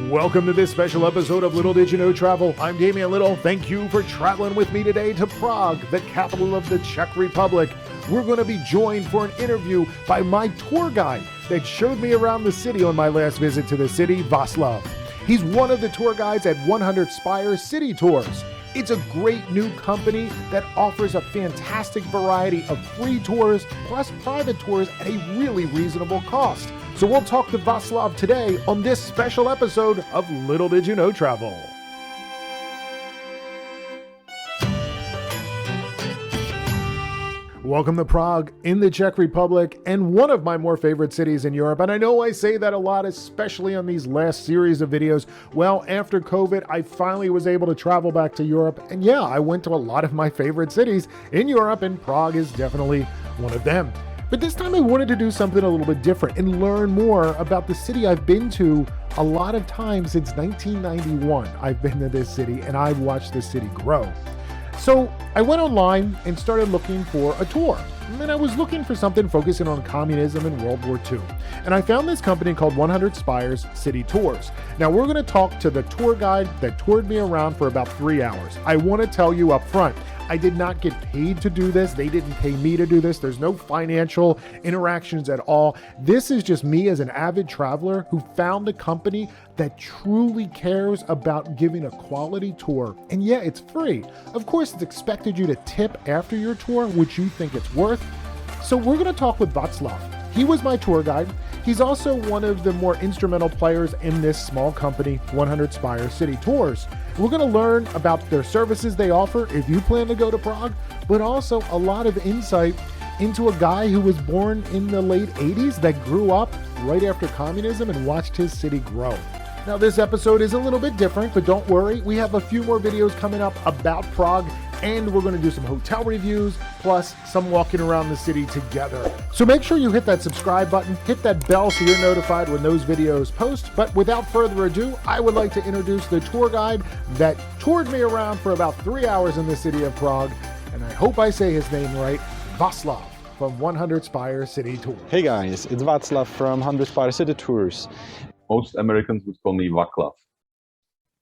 Welcome to this special episode of Little Did You Know Travel. I'm Damian Little. Thank you for traveling with me today to Prague, the capital of the Czech Republic. We're going to be joined for an interview by my tour guide that showed me around the city on my last visit to the city, Vaclav. He's one of the tour guides at 100 Spires City Tours. It's a great new company that offers a fantastic variety of free tours plus private tours at a really reasonable cost. So we'll talk to Vaclav today on this special episode of Little Did You Know Travel. Welcome to Prague in the Czech Republic and one of my more favorite cities in Europe. And I know I say that a lot, especially on these last series of videos. Well, after COVID, I finally was able to travel back to Europe. And yeah, I went to a lot of my favorite cities in Europe, and Prague is definitely one of them. But this time I wanted to do something a little bit different and learn more about the city I've been to a lot of times since 1991. I've been to this city and I've watched this city grow. So I went online and started looking for a tour. And then I was looking for something focusing on communism and World War II. And I found this company called 100 Spires City Tours. Now we're going to talk to the tour guide that toured me around for about 3 hours. I want to tell you up front, I did not get paid to do this. They didn't pay me to do this. There's no financial interactions at all. This is just me as an avid traveler who found a company that truly cares about giving a quality tour. And yeah, it's free. Of course, it's expected you to tip after your tour, which you think it's worth. So we're going to talk with Vaclav. He was my tour guide. He's also one of the more instrumental players in this small company, 100 Spires City Tours. We're going to learn about their services they offer if you plan to go to Prague, but also a lot of insight into a guy who was born in the late 80s that grew up right after communism and watched his city grow. Now, this episode is a little bit different, but don't worry. We have a few more videos coming up about Prague, and we're going to do some hotel reviews, plus some walking around the city together. So make sure you hit that subscribe button, hit that bell so you're notified when those videos post. But without further ado, I would like to introduce the tour guide that toured me around for about 3 hours in the city of Prague. And I hope I say his name right, Vaclav from 100 Spires City Tours. Hey guys, it's Vaclav from 100 Spires City Tours. Most Americans would call me Vaclav.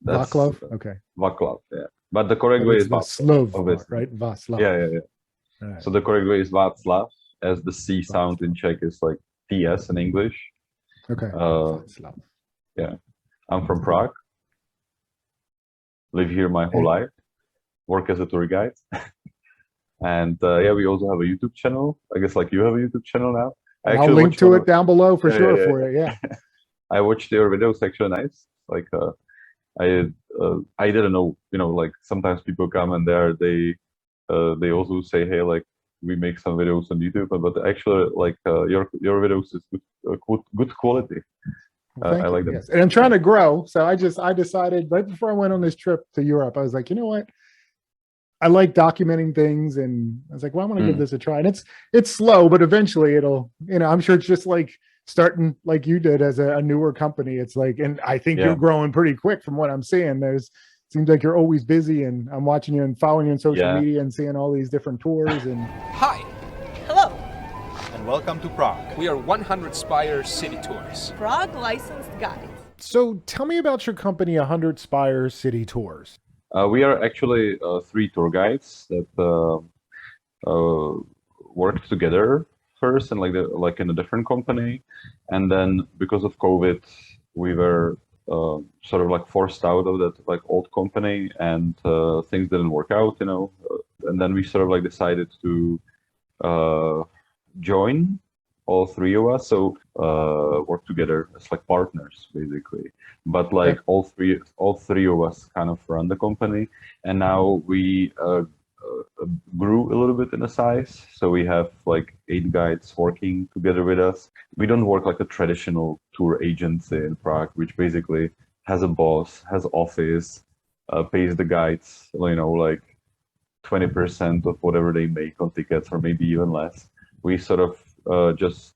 Vaclav? Okay. Vaclav, yeah. But the correct way is Vaclav, Slav, right? Vaclav. Yeah. Right. So the correct way is Václav, as the C sound in Czech is like TS in English. Okay. Yeah. I'm from Prague. Live here my whole life. Work as a tour guide. And yeah, we also have a YouTube channel. I guess like you have a YouTube channel now. I'll link to it down below for sure for you. Yeah. I watched your videos, actually nice. Like I didn't know, like sometimes people come and they also say, hey, like we make some videos on YouTube, but actually like your videos is good quality. I like them. Yes. And I'm trying to grow. So I decided right before I went on this trip to Europe, I was like, you know what? I like documenting things, and I was like, well, I want to give this a try. And it's slow, but eventually it'll, I'm sure it's just like starting like you did as a newer company. It's like, and I think you're growing pretty quick from what I'm seeing. Seems like you're always busy, and I'm watching you and following you on social media and seeing all these different tours. And Hi. Hello. And welcome to Prague. We are 100 Spires City Tours. Prague licensed guide. So tell me about your company, 100 Spires City Tours. We are actually 3 tour guides that worked together first and like in a different company, and then because of COVID we were sort of like forced out of that like old company, and things didn't work out, and then we sort of like decided to join all 3 of us, so work together as like partners basically, but like all three of us kind of run the company, and now we grew a little bit in the size, so we have like 8 guides working together with us. We don't work like a traditional tour agency in Prague, which basically has a boss, has office, pays the guides, like 20% of whatever they make on tickets, or maybe even less. We sort of just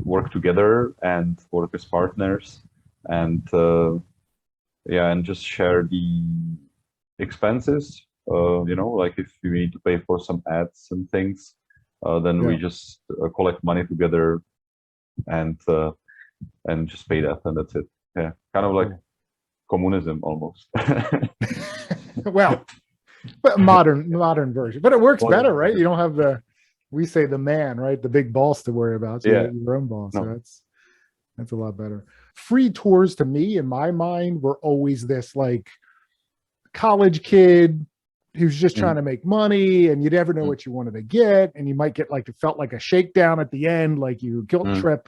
work together and work as partners, and and just share the expenses. Like if you need to pay for some ads and things, then we just collect money together and just pay that, and that's it. Yeah, kind of like communism almost. Well, but modern version. But it works better, right? You don't have we say the man, right? The big boss to worry about. So you have your own boss. So that's a lot better. Free tours to me, in my mind, were always this like college kid who's just trying to make money, and you never know what you wanted to get, and you might get like, it felt like a shakedown at the end, like you guilt trip.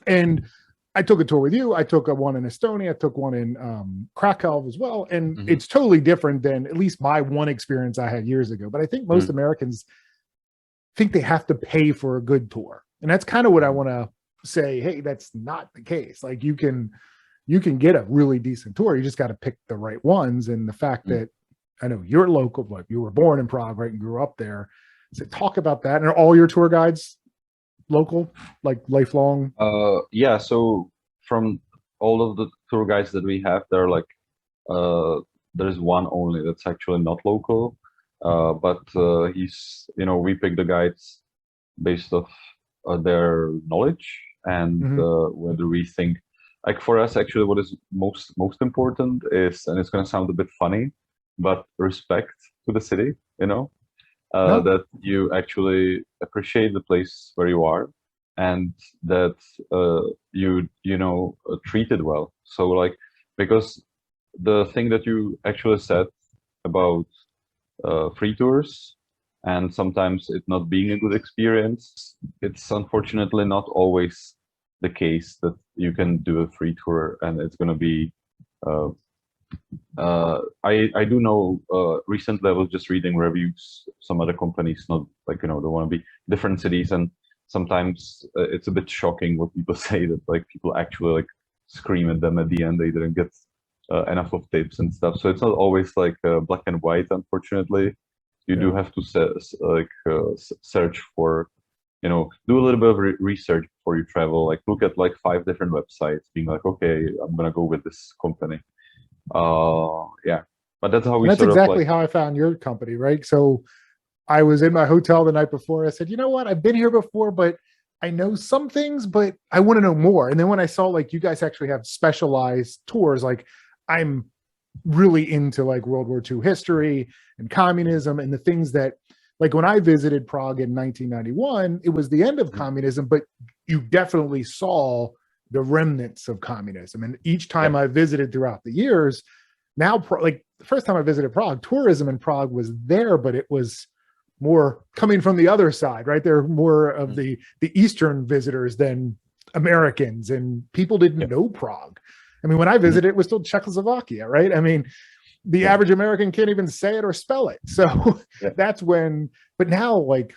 And I took a tour with you. I took one in Estonia. I took one in Krakow as well. And it's totally different than at least my one experience I had years ago. But I think most Americans think they have to pay for a good tour. And that's kind of what I want to say. Hey, that's not the case. Like you can get a really decent tour. You just got to pick the right ones. And the fact that I know you're local, like you were born in Prague, right? And grew up there. So talk about that. And are all your tour guides local, like lifelong? Yeah, so from all of the tour guides that we have, they're like there's one only that's actually not local, but he's, you know, we pick the guides based off their knowledge and whether we think, like for us actually what is most important is, and it's going to sound a bit funny, but respect to the city, you know. That you actually appreciate the place where you are, and that you know treated well. So like, because the thing that you actually said about free tours and sometimes it not being a good experience, it's unfortunately not always the case that you can do a free tour and it's going to be I do know recently I was just reading reviews, some other companies, not like, you know, they want to be different cities, and sometimes it's a bit shocking what people say, that like people actually like scream at them at the end they didn't get enough of tips and stuff. So it's not always like black and white, unfortunately. You do have to search for, you know, do a little bit of research before you travel, like look at like 5 different websites, being like, okay, I'm gonna go with this company. Yeah, but that's how we. That's exactly how I found your company, right? So I was in my hotel the night before. I said, you know what? I've been here before, but I know some things, but I want to know more. And then when I saw like you guys actually have specialized tours, like I'm really into like World War II history and communism and the things that, like when I visited Prague in 1991, it was the end of communism, but you definitely saw the remnants of communism. And each time I visited throughout the years, now like the first time I visited Prague, tourism in Prague was there, but it was more coming from the other side, right? There were more of the Eastern visitors than Americans, and people didn't know Prague. I mean, when I visited, it was still Czechoslovakia, right? I mean, the average American can't even say it or spell it. So that's when, but now like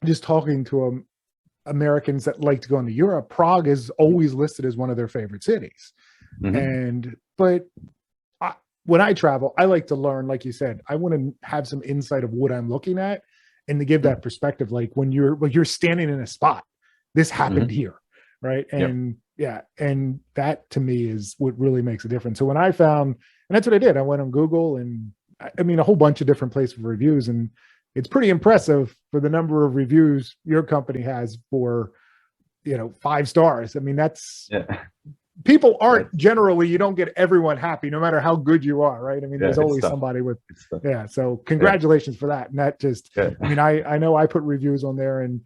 just talking to Americans that like to go into Europe, Prague is always listed as one of their favorite cities. But when I travel, I like to learn, like you said, I want to have some insight of what I'm looking at and to give that perspective. Like when you're standing in a spot, this happened here, right? And and that to me is what really makes a difference. So when I found, and that's what I did, I went on Google and I mean, a whole bunch of different places for reviews, and it's pretty impressive for the number of reviews your company has for, you know, 5 stars. I mean, that's people aren't generally, you don't get everyone happy no matter how good you are, right? I mean, there's always somebody with so congratulations for that. And that just I mean, I know I put reviews on there, and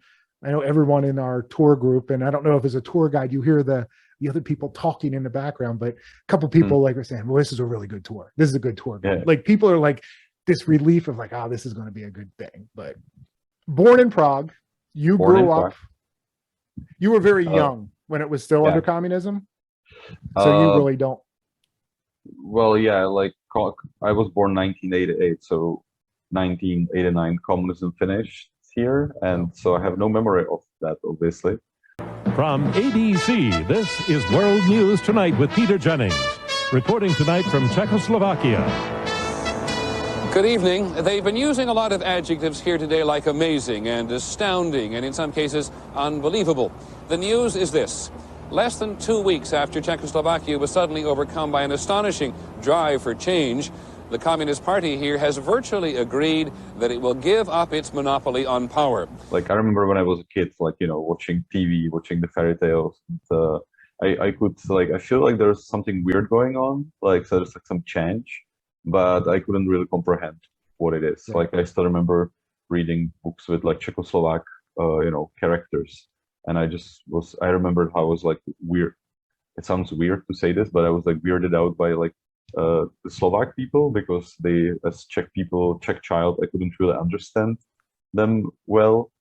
I know everyone in our tour group, and I don't know if as a tour guide you hear the other people talking in the background, but a couple people like are saying, well, this is a really good tour, this is a good tour. Like people are like this relief of like, oh, this is going to be a good thing. But born in Prague, you grew up, you were very young when it was still under communism, so you really don't. Well, yeah, like I was born 1988, so 1989 communism finished here, and so I have no memory of that, obviously. From ABC, this is World News Tonight with Peter Jennings, reporting tonight from Czechoslovakia. Good evening. They've been using a lot of adjectives here today like amazing and astounding and in some cases unbelievable. The news is this. Less than 2 weeks after Czechoslovakia was suddenly overcome by an astonishing drive for change, the Communist Party here has virtually agreed that it will give up its monopoly on power. Like I remember when I was a kid, like, you know, watching TV, watching the fairy tales. I could like I feel like there's something weird going on, like so there's like some change, but I couldn't really comprehend what it is. Right. Like I still remember reading books with like Czechoslovak, characters, and I remembered how I was like weird. It sounds weird to say this, but I was like weirded out by like the Slovak people because they, as Czech people, Czech child, I couldn't really understand them well.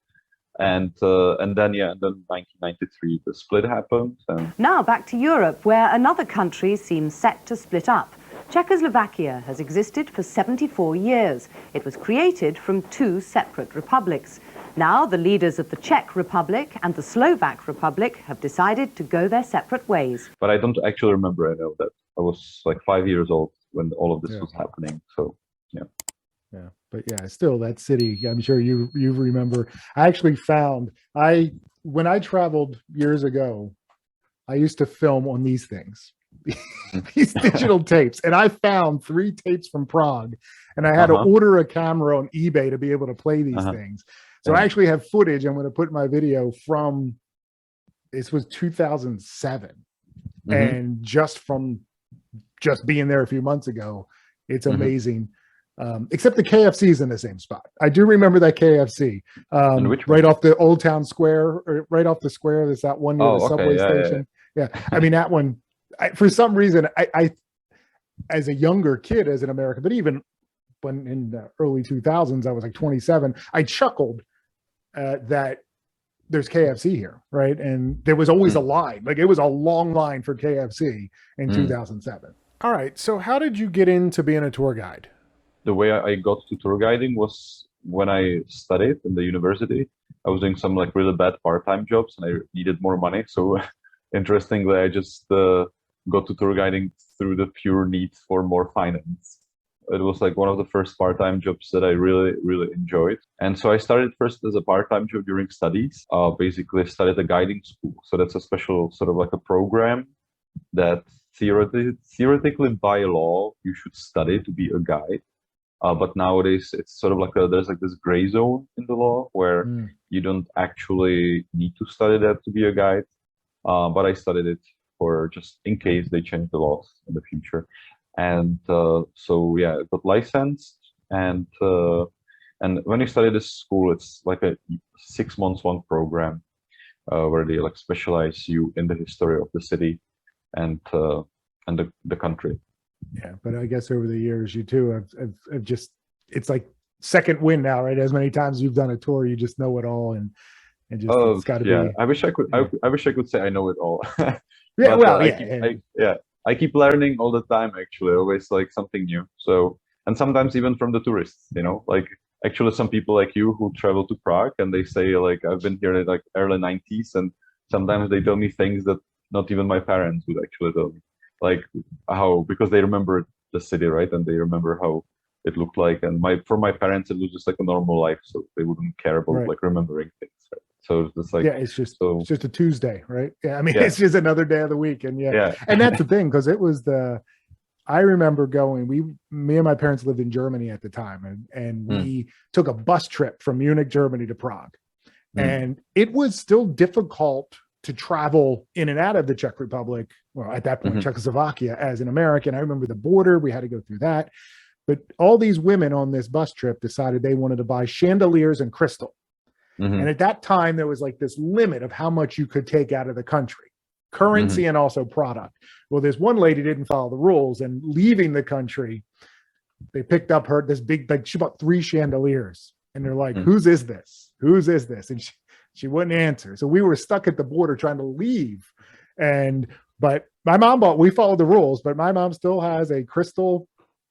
And then 1993 the split happened. And Now back to Europe, where another country seems set to split up. Czechoslovakia has existed for 74 years. It was created from two separate republics. Now the leaders of the Czech Republic and the Slovak Republic have decided to go their separate ways. but I don't actually remember. I know that I was like 5 years old when all of this Yeah. was happening. So Yeah, but yeah, still that city. I'm sure you remember. I actually found when I traveled years ago, I used to film on these things, these digital tapes, and I found 3 tapes from Prague, and I had to order a camera on eBay to be able to play these things. So I actually have footage. I'm going to put in my video from this was 2007, and just being there a few months ago, it's amazing. Except the KFC is in the same spot. I do remember that KFC right off the Old Town Square, or right off the square. There's that one near the subway station. Yeah. I mean, that one, for some reason, I, as a younger kid, as an American, but even when in the early 2000s, I was like 27, I chuckled that there's KFC here, right? And there was always a line. Like, it was a long line for KFC in 2007. All right. So how did you get into being a tour guide? the way I got to tour guiding was when I studied in the university. I was doing some like really bad part-time jobs and I needed more money. So interestingly, I just got to tour guiding through the pure need for more finance. It was like one of the first part-time jobs that I really, really enjoyed. And so I started first as a part-time job during studies. Basically studied a guiding school. So that's a special sort of like a program that theoretically by law, you should study to be a guide. But nowadays it's sort of like there's like this gray zone in the law where you don't actually need to study that to be a guide. But I studied it for just in case they change the laws in the future. And so yeah, I got licensed, and when you study this school, it's like a 6 months long program where they like specialize you in the history of the city and the country. Yeah, but I guess over the years, you too have just, it's like second wind now, right? As many times you've done a tour, you just know it all, and just it's got to be. I wish I could. I wish I could say I know it all. Yeah, but, well, I keep learning all the time. Actually, always like something new. So, and sometimes even from the tourists, you know, like actually some people like you who travel to Prague and they say like I've been here in like early 90s, and sometimes they tell me things that not even my parents would actually tell me. Like how, because they remember the city, right? And they remember how it looked like. And for my parents, it was just like a normal life. So they wouldn't care about like remembering things. Right? So it's just like, yeah, it's just a Tuesday, right? Yeah. I mean, it's just another day of the week. And and that's the thing. Cause it was I remember going, me and my parents lived in Germany at the time, and we took a bus trip from Munich, Germany to Prague. And it was still difficult to travel in and out of the Czech Republic, well, at that point, Czechoslovakia, as an American. I remember the border, we had to go through that. But all these women on this bus trip decided they wanted to buy chandeliers and crystal. And at that time, there was like this limit of how much you could take out of the country, currency and also product. Well, this one lady didn't follow the rules, and leaving the country, they picked up this big, like she bought 3 chandeliers, and they're like, whose is this? Whose is this? And she wouldn't answer. So we were stuck at the border trying to leave. But my mom we followed the rules, but my mom still has a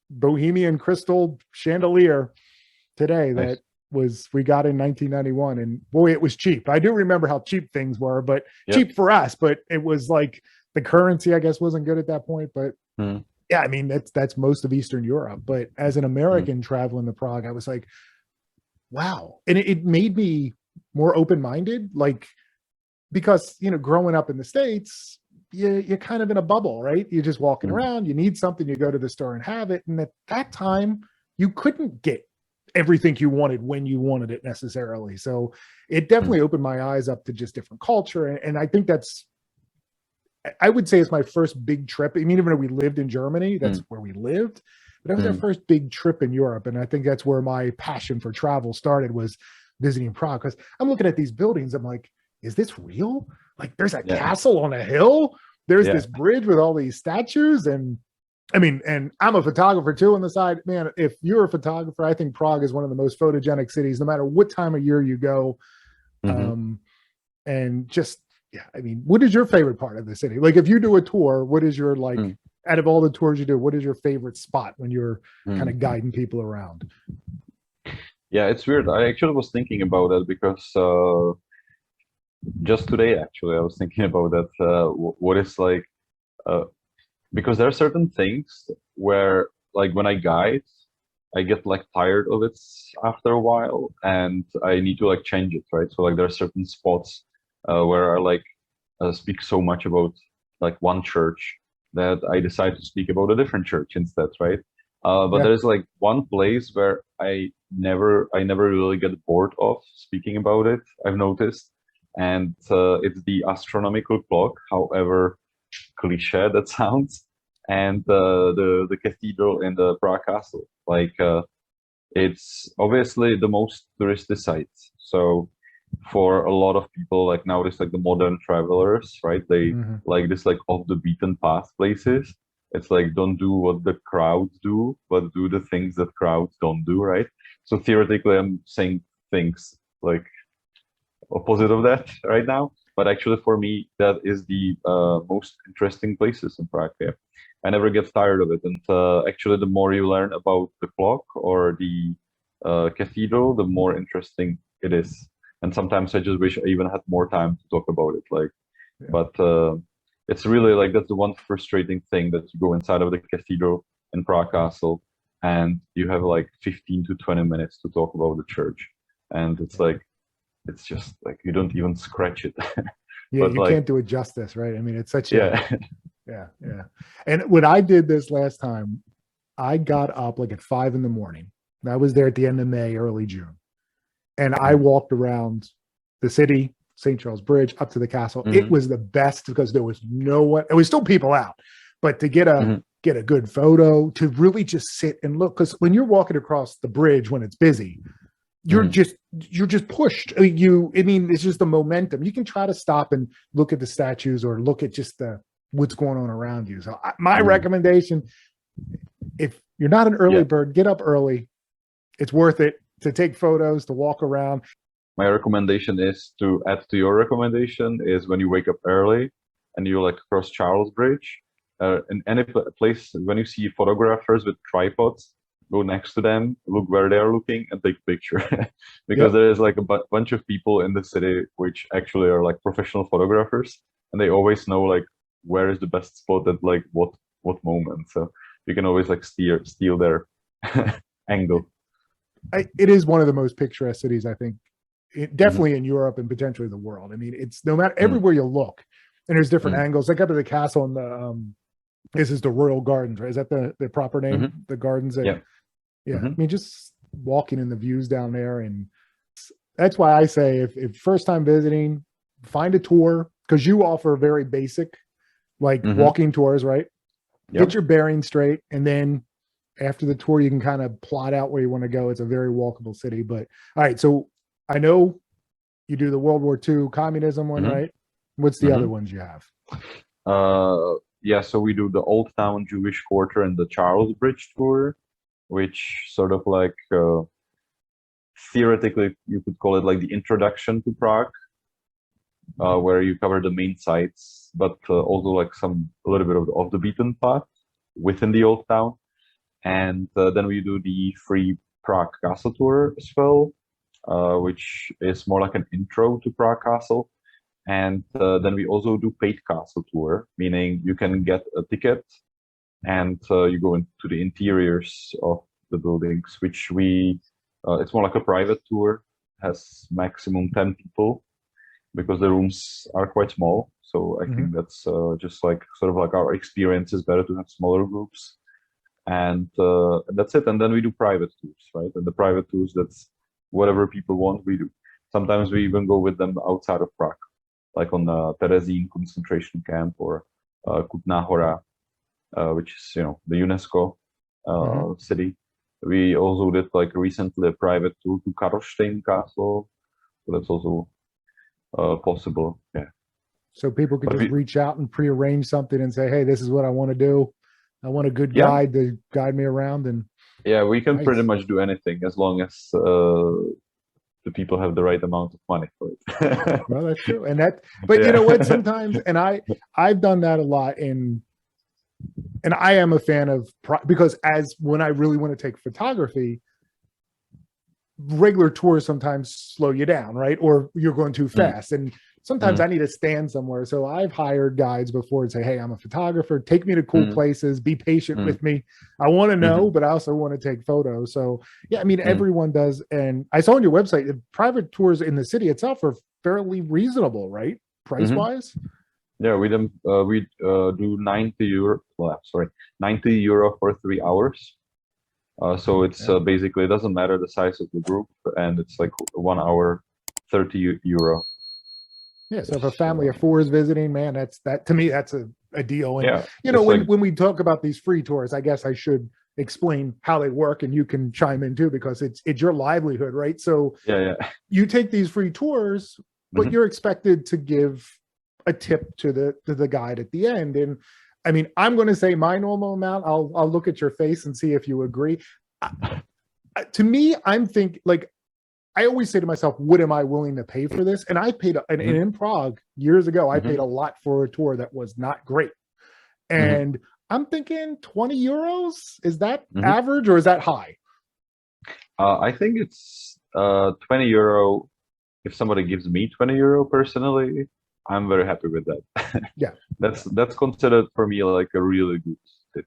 Bohemian crystal chandelier today that we got in 1991. And boy, it was cheap. I do remember how cheap things were, but cheap for us, but it was like the currency, I guess, wasn't good at that point. But yeah, I mean, that's most of Eastern Europe. But as an American traveling to Prague, I was like, wow. And it made me more open-minded, like, because, you know, growing up in the States, you're kind of in a bubble, right? You're just walking around, you need something, you go to the store and have it. And at that time, you couldn't get everything you wanted when you wanted it necessarily. So it definitely opened my eyes up to just different culture. And I think that's I would say it's my first big trip. I mean, even though we lived in Germany, that's where we lived, but that was our first big trip in Europe. And I think that's where my passion for travel started, was visiting Prague. Because I'm looking at these buildings, I'm like, is this real? Like, there's a castle on a hill. There's this bridge with all these statues. And I mean, and I'm a photographer too on the side. Man, if you're a photographer, I think Prague is one of the most photogenic cities, no matter what time of year you go. And just, yeah, I mean, what is your favorite part of the city? Like, if you do a tour, what is your, like, out of all the tours you do, what is your favorite spot when you're kind of guiding people around? Yeah, it's weird. I actually was thinking about that because just today, actually, I was thinking about that. What is like, because there are certain things where, like, when I guide, I get like tired of it after a while, and I need to like change it, right? So like there are certain spots where I like speak so much about like one church that I decide to speak about a different church instead, right? But there's like one place where I never really get bored of speaking about it, I've noticed, and it's the astronomical clock, however cliche that sounds, and the cathedral in the Prague Castle. Like it's obviously the most touristy site. So for a lot of people, like nowadays, like the modern travelers, right? They like this like off the beaten path places. It's like, don't do what the crowds do, but do the things that crowds don't do, right? So theoretically, I'm saying things like opposite of that right now. But actually, for me, that is the most interesting places in Prague. Yeah. I never get tired of it. And actually, the more you learn about the clock or the cathedral, the more interesting it is. And sometimes I just wish I even had more time to talk about it. Like, but it's really like, that's the one frustrating thing, that you go inside of the cathedral in Prague Castle and you have like 15 to 20 minutes to talk about the church. And it's like, it's just like, you don't even scratch it. Yeah, but you like, can't do it justice, right? I mean, it's such a, yeah. And when I did this last time, I got up like at 5 in the morning. I was there at the end of May, early June. And I walked around the city, St. Charles Bridge, up to the castle. It was the best because there was no one. It was still people out, but to get a good photo, to really just sit and look, because when you're walking across the bridge when it's busy, you're just pushed. I mean, it's just the momentum. You can try to stop and look at the statues or look at just what's going on around you. So my recommendation, if you're not an early bird, get up early. It's worth it to take photos, to walk around. My recommendation is, to add to your recommendation, is when you wake up early and you like cross Charles Bridge, in any place, when you see photographers with tripods, go next to them, look where they are looking, and take a picture. Because there is like a bunch of people in the city which actually are like professional photographers, and they always know like where is the best spot at like what moment. So you can always like steal their angle. It is one of the most picturesque cities, I think, definitely in Europe and potentially the world. I mean, it's no matter everywhere you look, and there's different angles. Like up to the castle and the this is the Royal Gardens, right? Is that the proper name? The gardens. I mean, just walking in the views down there, and that's why I say if first time visiting, find a tour, because you offer very basic, like walking tours, right? Get your bearings straight, and then after the tour, you can kind of plot out where you want to go. It's a very walkable city. But all right, so I know you do the World War II communism one, right? What's the other ones you have? Yeah, so we do the Old Town Jewish Quarter and the Charles Bridge tour, which sort of like theoretically you could call it like the introduction to Prague, where you cover the main sites, but also like a little bit of the beaten path within the Old Town. And then we do the free Prague Castle tour as well, which is more like an intro to Prague Castle. And then we also do paid castle tour, meaning you can get a ticket and you go into the interiors of the buildings, which it's more like a private tour, has maximum 10 people because the rooms are quite small. So I think that's just like sort of like our experience is better to have smaller groups. And that's it. And then we do private tours, right? And the private tours, that's whatever people want, we do. Sometimes we even go with them outside of Prague, like on the Terezín concentration camp or Kutná Hora, which is, you know, the UNESCO city. We also did like recently a private tour to Karlstein Castle, so that's also possible. Yeah. So people could But just we- reach out and prearrange something and say, hey, this is what I want to do. I want a good Yeah. guide to guide me around. And Yeah, we can Nice. pretty much do anything as long as the people have the right amount of money for it. well, that's true. And that, but you Yeah. know what, sometimes, and I've done that a lot and I am a fan of, because as when I really want to take photography, regular tours sometimes slow you down, right? Or you're going too fast. And sometimes I need to stand somewhere. So I've hired guides before and say, hey, I'm a photographer. Take me to cool places. Be patient with me. I want to know, but I also want to take photos. So yeah, I mean, everyone does. And I saw on your website, the private tours in the city itself are fairly reasonable, right? Price-wise? Yeah, we do 90 euro. Well, sorry, 90 euro for 3 hours. So it's basically, it doesn't matter the size of the group, and it's like 1 hour, 30 euro. Yeah, so if a family of four is visiting, man, that to me, that's a deal. And Yeah, you know, it's like- when we talk about these free tours, I guess I should explain how they work, and you can chime in too, because it's your livelihood, right? So Yeah. you take these free tours, but you're expected to give a tip to the guide at the end. And I mean, I'm going to say my normal amount. I'll look at your face and see if you agree. To me, I'm thinking, like, I always say to myself, what am I willing to pay for this? And I paid, and in Prague years ago, I paid a lot for a tour that was not great. And I'm thinking 20 euros. Is that average or is that high? I think it's 20 euro. If somebody gives me 20 euro personally, I'm very happy with that. Yeah. That's considered for me like a really good tip.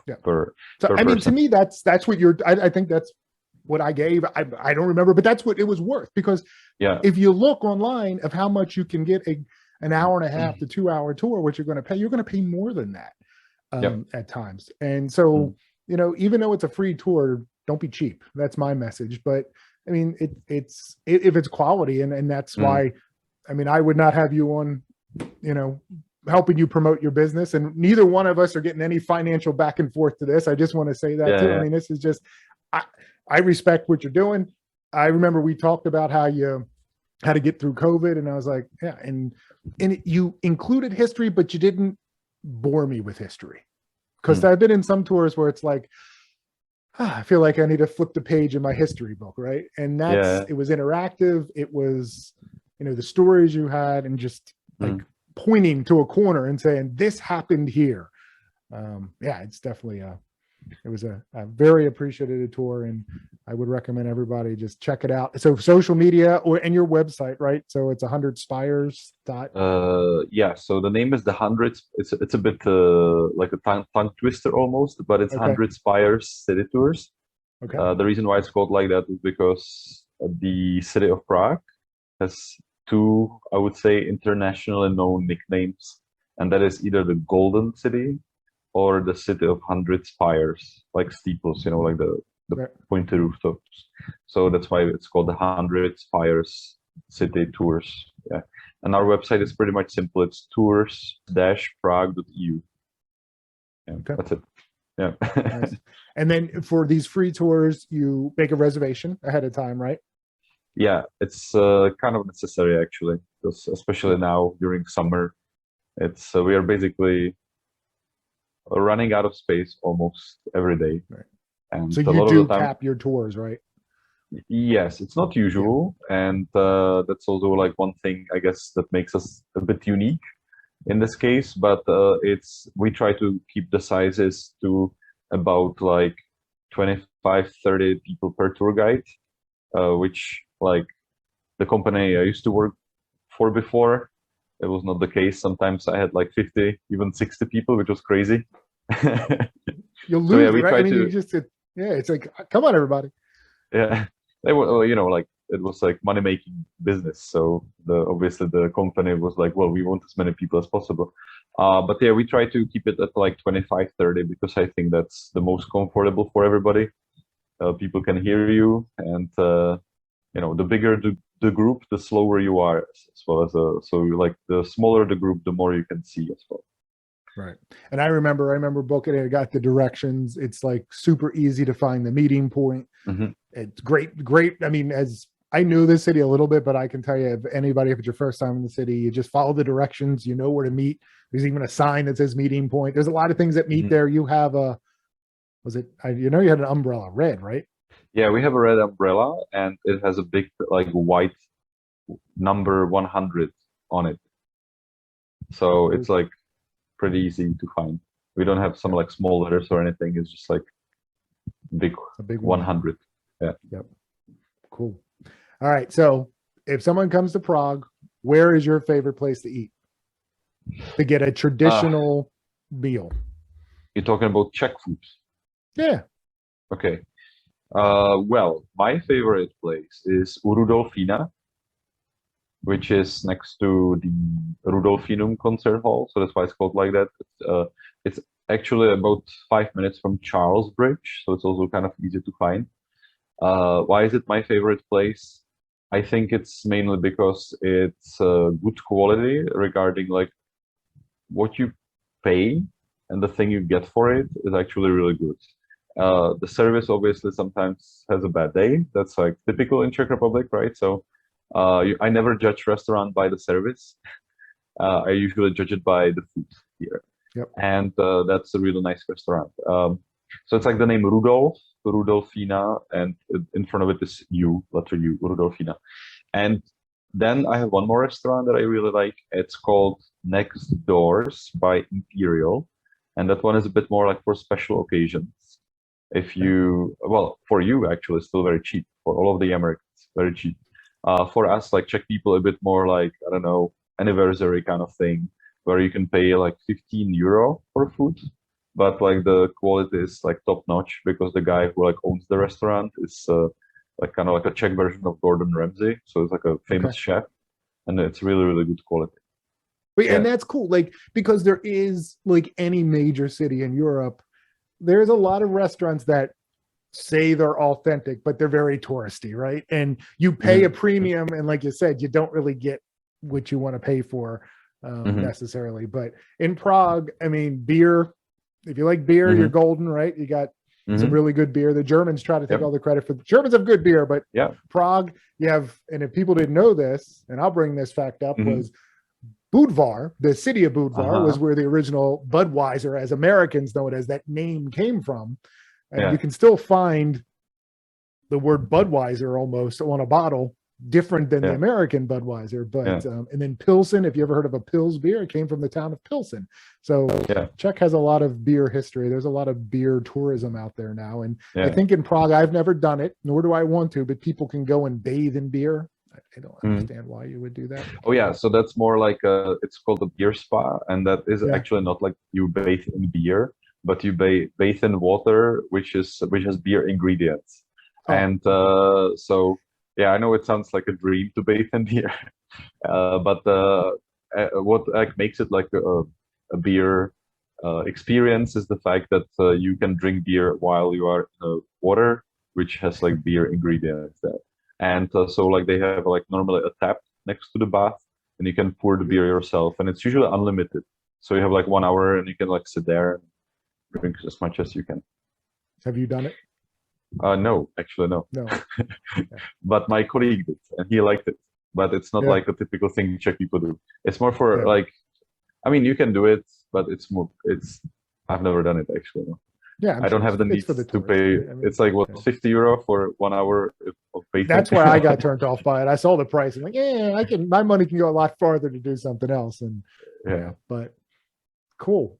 Yeah. Per So I mean, to person. me, that's what you're. I think that's what I gave. I don't remember, but that's what it was worth. Because Yeah. if you look online of how much you can get an hour and a half to 2 hour tour, what you're going to pay more than that at times. And so, you know, even though it's a free tour, don't be cheap. That's my message. But I mean, if it's quality, and that's why. I mean, I would not have you on, you know, helping you promote your business, and neither one of us are getting any financial back and forth to this. I just want to say that too. Yeah. I mean, this is just, I respect what you're doing. I remember we talked about how to get through COVID, and I was like, yeah, and you included history, but you didn't bore me with history, because I've been in some tours where it's like, I feel like I need to flip the page in my history book, right? And it was interactive. It was, you know, the stories you had, and just like pointing to a corner and saying, this happened here. Yeah, it's definitely it was a very appreciated tour, and I would recommend everybody just check it out. So social media and your website, right? So it's 100 Spires. Yeah, so the name is the 100. It's a bit like a tongue twister almost, but it's 100 Spires City Tours. Okay. The reason why it's called like that is because the city of Prague has two, I would say, internationally known nicknames, and that is either the Golden City or the City of 100 Spires, like steeples, you know, like the pointy rooftops. So that's why it's called the 100 Spires City Tours. Yeah, and our website is pretty much simple. It's tours-prague.eu. Yeah, that's it. Yeah. Nice. And then for these free tours, you make a reservation ahead of time, right? Yeah, it's kind of necessary actually, because especially now during summer, it's we are basically running out of space almost every day. Right. And so a you lot do of the time, cap your tours, right? Yes, it's not usual, and that's also like one thing I guess that makes us a bit unique in this case. But we try to keep the sizes to about like 25-30 people per tour guide, which, like, the company I used to work for before, it was not the case. Sometimes I had like 50, even 60 people, which was crazy. You'll lose, So, yeah, we right? try I mean, to. it's like, come on, everybody. Yeah, they were, you know, like it was like money-making business. So obviously the company was like, well, we want as many people as possible. But yeah, we try to keep it at like 25-30 because I think that's the most comfortable for everybody. People can hear you, and you know, the bigger the group, the slower you are, as well as so like the smaller the group, the more you can see as well. Right. And I remember booking it. I got the directions. It's like super easy to find the meeting point. Mhm. It's great. I mean, as I knew the city a little bit, but I can tell you, if it's your first time in the city, you just follow the directions, you know where to meet. There's even a sign that says meeting point. There's a lot of things that meet there. You have you had an umbrella, red, right? Yeah, we have a red umbrella, and it has a big like white number 100 on it. So it's like pretty easy to find. We don't have some like small letters or anything. It's just like a big 100. Yeah. Yep. Cool. All right. So if someone comes to Prague, where is your favorite place to eat? To get a traditional meal? You're talking about Czech food? Yeah. Okay. Well, my favorite place is U Rudolfina, which is next to the Rudolfinum concert hall. So that's why it's called like that. It's actually about 5 minutes from Charles Bridge. So it's also kind of easy to find. Why is it my favorite place? I think it's mainly because it's good quality regarding like what you pay and the thing you get for it is actually really good. The service obviously sometimes has a bad day. That's like typical in Czech Republic, right? So I never judge restaurant by the service. I usually judge it by the food here. Yep. And that's a really nice restaurant. So it's like the name Rudolf, Rudolfina, and in front of it is U, letter U, Rudolfina. And then I have one more restaurant that I really like. It's called Next Doors by Imperial. And that one is a bit more like for special occasions. If you, well, for you actually, still very cheap. For all of the Americans, very cheap. For us, like Czech people, a bit more like, I don't know, anniversary kind of thing, where you can pay like 15 euro for food. But like the quality is like top notch because the guy who like owns the restaurant is like kind of like a Czech version of Gordon Ramsay. So it's like a famous chef, and it's really, really good quality. Wait, and that's cool. Like, because there is like any major city in Europe, there's a lot of restaurants that say they're authentic, but they're very touristy, right? And you pay a premium, and like you said, you don't really get what you want to pay for necessarily. But in Prague, I mean, beer. If you like beer, you're golden, right? You got some really good beer. The Germans try to take all the credit for the Germans have good beer, but Prague, you have, and if people didn't know this, and I'll bring this fact up, was Budvar, the city of Budvar, was where the original Budweiser, as Americans know it as, that name came from. And you can still find the word Budweiser almost on a bottle, different than the American Budweiser. But and then Pilsen, if you ever heard of a Pils beer, it came from the town of Pilsen. So Czech has a lot of beer history. There's a lot of beer tourism out there now. And I think in Prague, I've never done it, nor do I want to, but people can go and bathe in beer. I don't understand why you would do that. Oh yeah, so that's more like it's called a beer spa, and that is actually not like you bathe in beer, but you bathe in water which has beer ingredients. And so yeah, I know it sounds like a dream to bathe in beer, but what like makes it like a beer experience is the fact that you can drink beer while you are in water which has like beer ingredients there. And so like they have like normally a tap next to the bath, and you can pour the beer yourself, and it's usually unlimited. So you have like 1 hour, and you can like sit there and drink as much as you can. Have you done it? No, actually no. No. But my colleague did, and he liked it. But it's not like a typical thing Czech people do. It's more for like, I mean, you can do it, but it's more. I've never done it actually. No. Yeah, I don't have the need to pay. I mean, it's like what, 50 euro for 1 hour of bathing. That's where I got turned off by it. I saw the price and like, my money can go a lot farther to do something else. And but cool.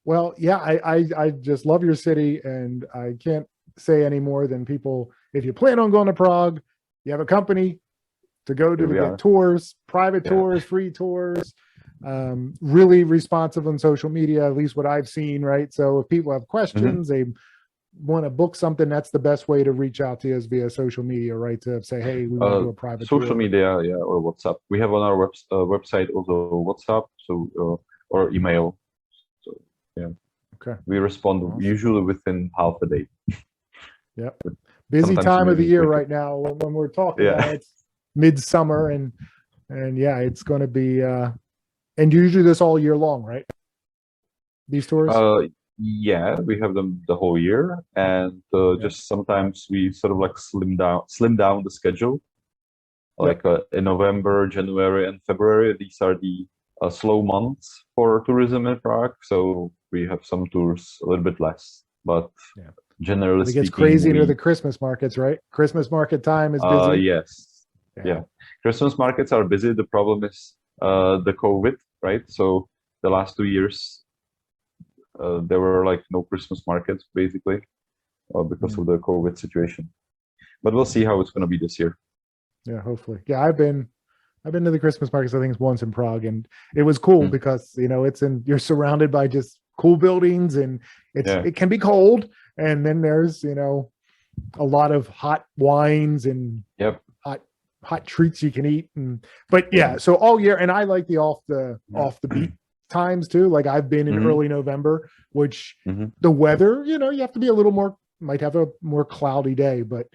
Well, I just love your city, and I can't say any more than people. If you plan on going to Prague, you have a company to go to get tours, private tours, free tours. Really responsive on social media, at least what I've seen, right? So if people have questions, they want to book something, that's the best way to reach out to us via social media, right? To say, hey, we want to do a private social tour. Media, or WhatsApp. We have on our website also WhatsApp, so or email. So we respond usually within half a day. Busy Sometimes time of the year quicker. right now when we're talking about it's midsummer, and it's going to be and usually this all year long, right? these tours? Yeah, we have them the whole year, and just sometimes we sort of like slim down the schedule. Like in November, January, and February, these are the slow months for tourism in Prague. So we have some tours a little bit less, but generally It speaking, gets crazy near the Christmas markets, right? Christmas market time is busy. Yes, yeah. Christmas markets are busy. The problem is the COVID, right? So the last 2 years, there were like no Christmas markets basically because of the COVID situation. But we'll see how it's going to be this year. Yeah, hopefully. Yeah, I've been to the Christmas markets, I think it's once in Prague, and it was cool because you're surrounded by just cool buildings, and it can be cold, and then there's a lot of hot wines and hot treats you can eat, so all year. And I like the off the beat times too. Like I've been in early November, which the weather, you have to be a little more, might have a more cloudy day, but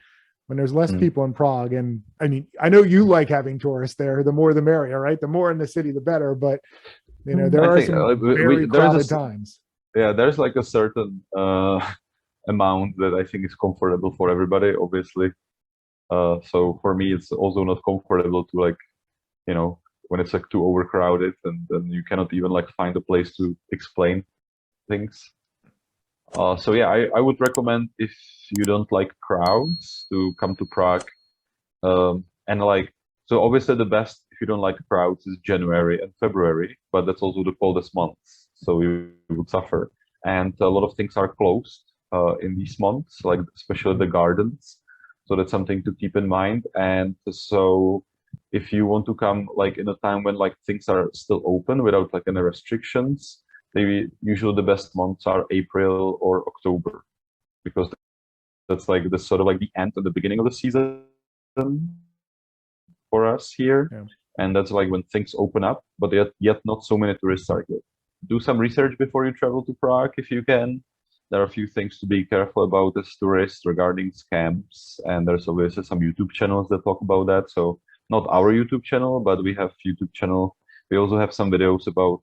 when there's less people in Prague, and I mean, I know you like having tourists there, the more the merrier, right? The more in the city, the better, but there are some very crowded times. Yeah, there's like a certain amount that I think is comfortable for everybody, obviously. So for me, it's also not comfortable to like, when it's like too overcrowded, and then you cannot even like find a place to explain things. So yeah, I would recommend, if you don't like crowds, to come to Prague. And like, so obviously the best, if you don't like crowds, is January and February, but that's also the coldest months, so you would suffer. And a lot of things are closed in these months, like especially the gardens. So that's something to keep in mind. And so if you want to come like in a time when like things are still open without like any restrictions, usually the best months are April or October, because that's like the sort of like the end and the beginning of the season for us here. And that's like when things open up, but yet not so many tourists are here. Do some research before you travel to Prague if you can. There are a few things to be careful about as tourists regarding scams, and there's obviously some YouTube channels that talk about that. So not our YouTube channel, but we have YouTube channel. We also have some videos about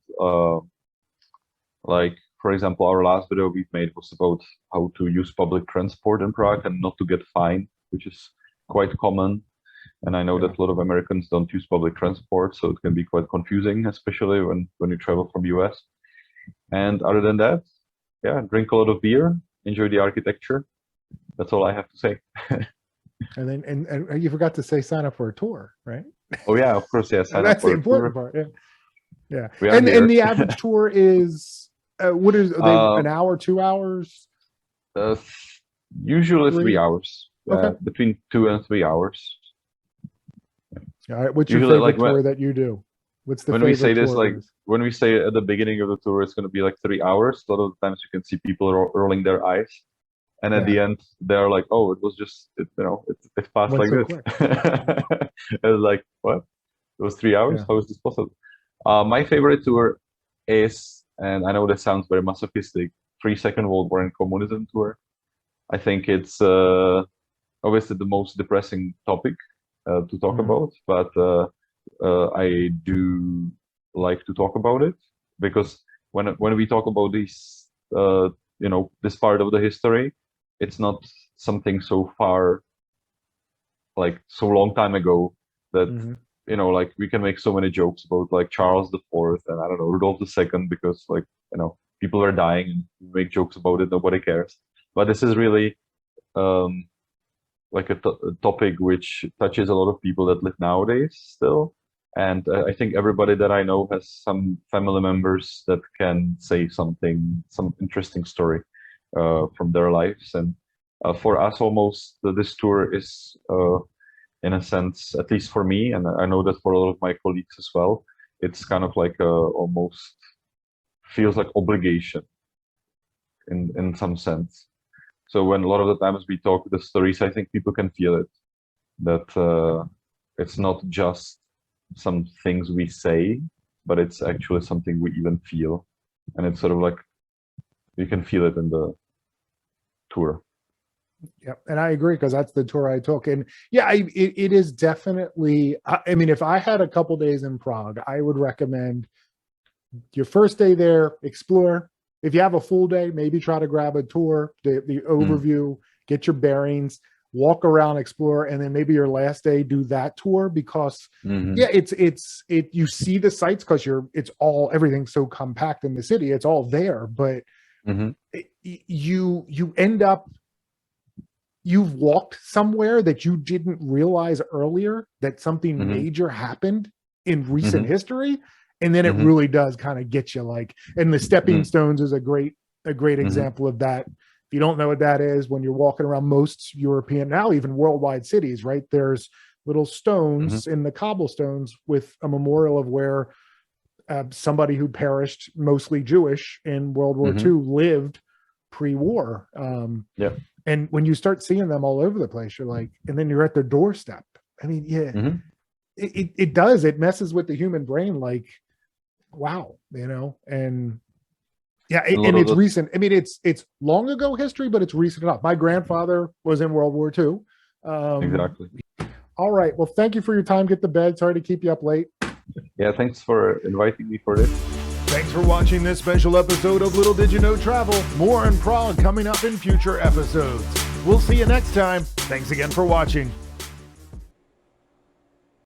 like, for example, our last video we've made was about how to use public transport in Prague and not to get fined, which is quite common. And I know that a lot of Americans don't use public transport, so it can be quite confusing, especially when you travel from US. And other than that, drink a lot of beer, enjoy the architecture. That's all I have to say. And then, and you forgot to say sign up for a tour, right? Oh yeah, of course, yeah. That's the important part. Yeah. And the average tour is what is an hour, 2 hours? Usually 3 hours. Okay. Between 2 and 3 hours. All right. What's your favorite tour that you do? What's the when we say this, like when we say at the beginning of the tour, it's going to be like 3 hours. A lot of the times you can see people rolling their eyes, and at the end they're like, "Oh, it was just it passed like this." I was like, "What? It was 3 hours? How is this possible?" My favorite tour is, and I know this sounds very masochistic, 3 World War and Communism tour. I think it's obviously the most depressing topic to talk about, but I do like to talk about it, because when we talk about this, this part of the history, it's not something so far, like so long time ago that like we can make so many jokes about like Charles IV and I don't know, Rudolph II, because like people are dying and make jokes about it, nobody cares. But this is really like a topic which touches a lot of people that live nowadays still. And I think everybody that I know has some family members that can say some interesting story from their lives. And for us, almost this tour is, in a sense, at least for me, and I know that for a lot of my colleagues as well, it's kind of like almost feels like obligation in some sense. So when a lot of the times we talk the stories, I think people can feel it, that it's not just some things we say, but it's actually something we even feel. And it's sort of like, you can feel it in the tour. Yeah, and I agree, because that's the tour I took. And yeah, it is definitely, I mean, if I had a couple days in Prague, I would recommend your first day there, explore, if you have a full day, maybe try to grab a tour, the overview, get your bearings, walk around, explore, and then maybe your last day do that tour, because you see the sights because everything's so compact in the city, it's all there, but you end up, you've walked somewhere that you didn't realize earlier that something major happened in recent history, and then it really does kind of get you, like, and the stepping stones is a great example of that. If you don't know what that is, when you're walking around most European, now even worldwide cities, right, there's little stones in the cobblestones with a memorial of where somebody who perished, mostly Jewish, in World War II lived pre-war. And when you start seeing them all over the place, you're like, and then you're at their doorstep. I mean, it does. It messes with the human brain. Like, wow, and and it's recent. I mean, it's long ago history, but it's recent enough. My grandfather was in World War II. Exactly. All right. Well, thank you for your time. Get to bed. Sorry to keep you up late. Yeah, thanks for inviting me for this. Thanks for watching this special episode of Little Did You Know Travel. More on Prague coming up in future episodes. We'll see you next time. Thanks again for watching.